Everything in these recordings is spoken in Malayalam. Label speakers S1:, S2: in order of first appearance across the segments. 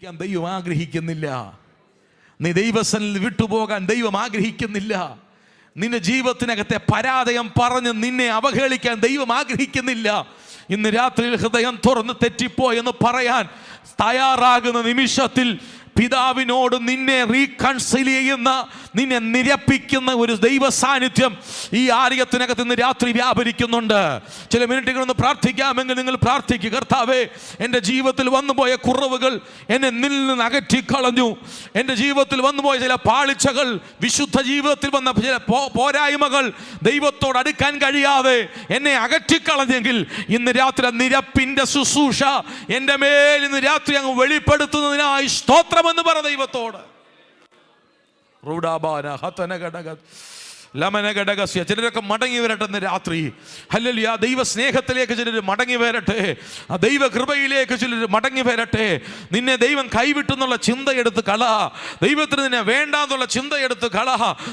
S1: ദൈവം ആഗ്രഹിക്കുന്നില്ല. നീ ദൈവസന്നിധിയിൽ വിട്ടുപോകാൻ ദൈവം ആഗ്രഹിക്കുന്നില്ല. നിന്റെ ജീവിതത്തിനകത്തെ പരാജയം പറഞ്ഞ് നിന്നെ അവഹേളിക്കാൻ ദൈവം ആഗ്രഹിക്കുന്നില്ല. ഇന്ന് രാത്രിയിൽ ഹൃദയം തുറന്ന് തെറ്റിപ്പോയെന്ന് പറയാൻ തയ്യാറാകുന്ന നിമിഷത്തിൽ പിതാവിനോട് നിന്നെ റീകൺസിൽ ചെയ്യുന്ന, നിന്നെ നിരപ്പിക്കുന്ന ഒരു ദൈവ സാന്നിധ്യം ഈ ആലയത്തിനകത്ത് ഇന്ന് രാത്രി വ്യാപരിക്കുന്നുണ്ട്. ചില മിനിറ്റുകളൊന്ന് പ്രാർത്ഥിക്കാമെങ്കിൽ നിങ്ങൾ പ്രാർത്ഥിക്കുക. കർത്താവേ, എൻ്റെ ജീവിതത്തിൽ വന്നുപോയ കുറവുകൾ എന്നെ നിന്ന് അകറ്റിക്കളഞ്ഞു. എൻ്റെ ജീവിതത്തിൽ വന്നുപോയ ചില പാളിച്ചകൾ, വിശുദ്ധ ജീവിതത്തിൽ വന്ന ചില പോരായ്മകൾ, ദൈവത്തോട് അടുക്കാൻ കഴിയാതെ എന്നെ അകറ്റിക്കളഞ്ഞെങ്കിൽ ഇന്ന് രാത്രി നിരപ്പിൻ്റെ ശുശ്രൂഷ എൻ്റെ മേൽ ഇന്ന് രാത്രി അങ്ങ് വെളിപ്പെടുത്തുന്നതിനായി സ്തോത്രം എന്ന് പറ ദൈവത്തോട്. ചിലരൊക്കെ മടങ്ങി വരട്ടെ ഇന്ന് രാത്രി. ഹല്ലേലൂയ. ദൈവ സ്നേഹത്തിലേക്ക് ചിലർ മടങ്ങി വരട്ടെ. ആ ദൈവ കൃപയിലേക്ക് ചിലർ മടങ്ങി വരട്ടെ. നിന്നെ ദൈവം കൈവിട്ടെന്നുള്ള ചിന്തയെടുത്ത് കള. ദൈവത്തിന് നിന്നെ വേണ്ടാന്നുള്ള ചിന്തയെടുത്ത് കള.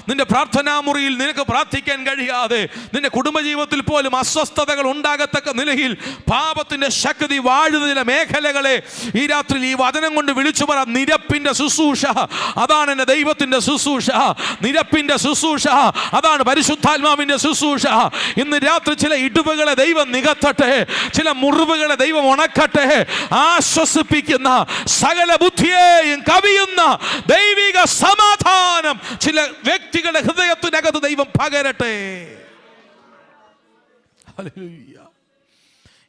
S1: നിന്റെ പ്രാർത്ഥനാ മുറിയിൽ നിനക്ക് പ്രാർത്ഥിക്കാൻ കഴിയാതെ, നിന്റെ കുടുംബജീവിതത്തിൽ പോലും അസ്വസ്ഥതകൾ ഉണ്ടാകത്തക്ക നിലയിൽ പാപത്തിന്റെ ശക്തി വാഴുന്ന ചില മേഖലകളെ ഈ രാത്രി ഈ വചനം കൊണ്ട് വിളിച്ചു പറ. നിരപ്പിന്റെ ശുശ്രൂഷ, അതാണ് എൻ്റെ ദൈവത്തിന്റെ ശുശ്രൂഷ. നിരപ്പിന്റെ ശുശ്രൂഷ, അതാണ് പരിശുദ്ധാത്മാവിന്റെ ശുശ്രൂഷ. ഇന്ന് രാത്രി ചില ഇടിവുകളെ ദൈവം നികത്തട്ടെ, ചില മുറിവുകളെ ദൈവം ഉണക്കട്ടെ. ആശ്വസിപ്പിക്കുന്ന, സകല ബുദ്ധിയെയും കവിയുന്ന ദൈവിക സമാധാനം ചില വ്യക്തികളുടെ ഹൃദയത്തിനകത്ത് ദൈവം പകരട്ടെ. ഹല്ലേലൂയ.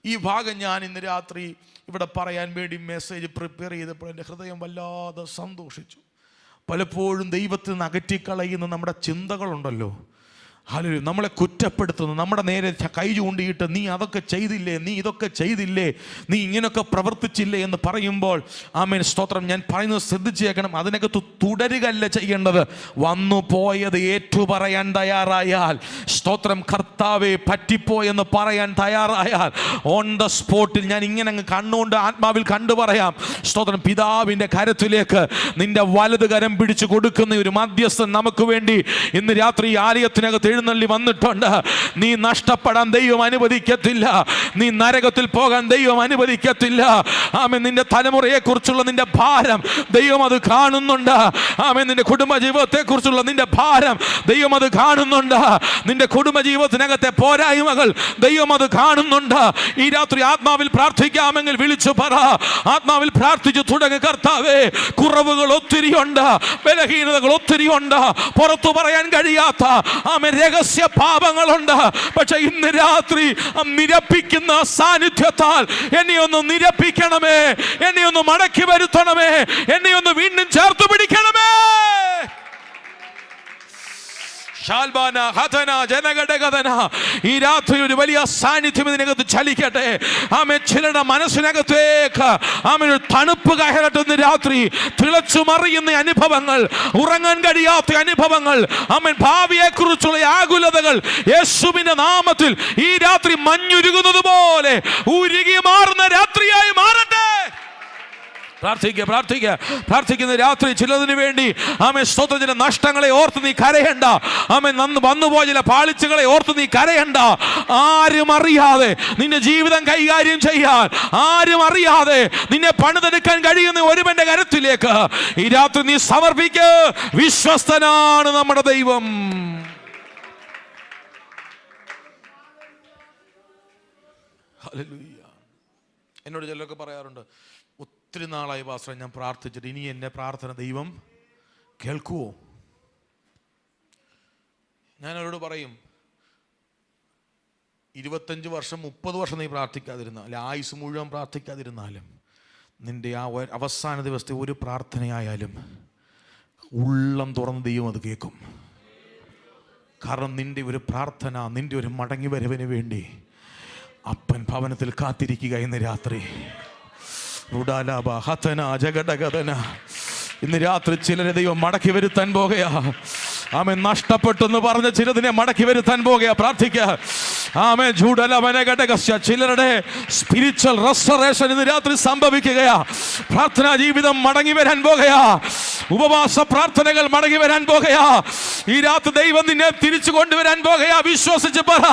S1: ഈ ഭാഗം ഞാൻ ഇന്ന് രാത്രി ഇവിടെ പറയാൻ വേണ്ടി മെസ്സേജ് പ്രിപ്പയർ ചെയ്തപ്പോൾ എൻ്റെ ഹൃദയം വല്ലാതെ സന്തോഷിച്ചു. പലപ്പോഴും ദൈവത്തിൽ നിന്ന് അകറ്റിക്കളയുന്ന നമ്മുടെ ചിന്തകളുണ്ടല്ലോ, ഹല്ലേലൂയ, നമ്മളെ കുറ്റപ്പെടുത്തുന്നു, നമ്മുടെ നേരെ കൈ ചൂണ്ടിയിട്ട് നീ അതൊക്കെ ചെയ്തില്ലേ, നീ ഇതൊക്കെ ചെയ്തില്ലേ, നീ ഇങ്ങനെയൊക്കെ പ്രവർത്തിച്ചില്ലേ എന്ന് പറയുമ്പോൾ ആമേൻ സ്തോത്രം. ഞാൻ പറയുന്നത് ശ്രദ്ധിച്ചേക്കണം. അതിനകത്ത് തുടരുകയല്ല ചെയ്യേണ്ടത്. വന്നു പോയത് ഏറ്റുപറയാൻ തയ്യാറായാൽ, സ്തോത്രം, കർത്താവെ പറ്റിപ്പോയെന്ന് പറയാൻ തയ്യാറായാൽ, ഓൺ ദ സ്പോട്ടിൽ ഞാൻ ഇങ്ങനെ അങ്ങ് കണ്ണുകൊണ്ട് ആത്മാവിൽ കണ്ടു പറയാം. സ്തോത്രം. പിതാവിൻ്റെ കരത്തിലേക്ക് നിന്റെ വലത് കരം പിടിച്ചു കൊടുക്കുന്ന ഒരു മധ്യസ്ഥൻ നമുക്ക് വേണ്ടി ഇന്ന് രാത്രി ആലയത്തിനകത്ത് എഴുന്നള്ളി വന്നിട്ടുണ്ട്. നീ നഷ്ടപ്പെടാൻ ദൈവം അനുവദിക്കത്തില്ല. നീ നരകത്തിൽ പോകാൻ ദൈവം അനുവദിക്കത്തില്ല. ആമേൻ. നിന്റെ തലമുറയെ കുറിച്ചുള്ള നിന്റെ ഭാരം ദൈവം അത് കാണുന്നുണ്ട്. ആമേൻ. നിന്റെ കുടുംബജീവിതത്തെ കുറിച്ചുള്ള നിന്റെ ഭാരം ദൈവം അത് കാണുന്നുണ്ട്. നിന്റെ കുടുംബജീവിതത്തിനകത്തെ പോരായ്മകൾ ദൈവം അത് കാണുന്നുണ്ട്. ഈ രാത്രി ആത്മാവിൽ പ്രാർത്ഥിക്കാമെങ്കിൽ വിളിച്ചു പറ. ആത്മാവിൽ പ്രാർത്ഥിച്ചു തുടങ്ങി. കർത്താവേ, കുറവുകൾ ഒത്തിരിയുണ്ട്, ബലഹീനതകൾ ഒത്തിരിയുണ്ട്, പുറത്തു പറയാൻ കഴിയാത്ത ആമേൻ രഹസ്യ പാപങ്ങളുണ്ട്. പക്ഷെ ഇന്ന് രാത്രി നിരപ്പിക്കുന്ന സാന്നിധ്യത്താൽ എന്നെ ഒന്ന് നിരപ്പിക്കണമേ, എന്നെ ഒന്ന് മടക്കി വരുത്തണമേ, എന്നെ ഒന്ന് വീണ്ടും ചേർത്ത് പിടിക്കണമേ. ഈ രാത്രി ഒരു വലിയ സാന്നിധ്യം ഇതിനകത്ത് ചലിക്കട്ടെ. ആമേൻ. ചിലരുടെ മനസ്സിനകത്തേക്ക് ആമേൻ ഒരു തണുപ്പ് കയറട്ടെ. ഇന്ന് രാത്രി തിളച്ചു മറിയുന്ന അനുഭവങ്ങൾ, ഉറങ്ങാൻ കഴിയാത്ത അനുഭവങ്ങൾ, ആമേൻ, ഭാവിയെ കുറിച്ചുള്ള ആകുലതകൾ യേശുവിന്റെ നാമത്തിൽ ഈ രാത്രി മഞ്ഞുരുകുന്നത് പോലെ ഉരുകി മാറുന്ന രാത്രിയായി മാറട്ടെ. പ്രാർത്ഥിക്കുന്ന രാത്രി ചിലതിനു വേണ്ടി ആമേൻ സ്തോത്രം. ചില നഷ്ടങ്ങളെ ഓർത്ത് നീ കരയണ്ട. ആമേൻ. വന്നുപോയ ചില പാളിച്ചകളെ ഓർത്ത് നീ കരയണ്ട. ആരും അറിയാതെ നിന്റെ ജീവിതം കൈകാര്യം ചെയ്യാൻ, ആരും അറിയാതെ നിന്നെ പണിതെടുക്കാൻ കഴിയുന്ന ഒരുവന്റെ കരത്തിലേക്ക് ഈ രാത്രി നീ സമർപ്പിക്ക്. വിശ്വസ്തനാണ് നമ്മുടെ ദൈവം. ഹല്ലേലൂയ. എന്നോട് ചിലരൊക്കെ പറയാറുണ്ട്, ഒത്തിരി നാളായി പാസ്റ്റർ ഞാൻ പ്രാർത്ഥിച്ചിട്ട് ഇനി എൻ്റെ പ്രാർത്ഥന ദൈവം കേൾക്കുമോ? ഞാൻ അവരോട് പറയും, 25 വർഷം 30 വർഷം നീ പ്രാർത്ഥിക്കാതിരുന്നാൽ, അല്ലെ ആയുസ് മുഴുവൻ പ്രാർത്ഥിക്കാതിരുന്നാലും, നിൻ്റെ ആ അവസാന ദിവസത്തെ ഒരു പ്രാർത്ഥനയായാലും ഉള്ളം തുറന്ന് ദൈവം അത് കേൾക്കും. കാരണം നിൻ്റെ ഒരു പ്രാർത്ഥന, നിൻ്റെ ഒരു മടങ്ങി വരവിന് വേണ്ടി അപ്പൻ ഭവനത്തിൽ കാത്തിരിക്കുക. ഇന്ന് രാത്രി ഇന്ന് രാത്രി ചിലരെ ദൈവം മടക്കി വരുത്താൻ പോകുകയാ. ആമേൻ. നഷ്ടപ്പെട്ടെന്ന് പറഞ്ഞ ചിലതിനെ മടക്കി വരുത്താൻ പോകുകയാ. പ്രാർത്ഥിക്കുക. ആമേൻ. ചിലരുടെ സ്പിരിച്വൽ റെസ്റ്റോറേഷൻ ഇന്ന് രാത്രി സംഭവിക്കുകയാ. പ്രാർത്ഥനാ ജീവിതം മടങ്ങി വരാൻ പോകുകയാ. ഉപവാസ പ്രാർത്ഥനകൾ മടങ്ങി വരാൻ പോകുകയാ. ഈ രാത്രി ദൈവം നിന്നെ തിരിച്ചു കൊണ്ടുവരാൻ പോകുകയാ. വിശ്വസിച്ച് പറ.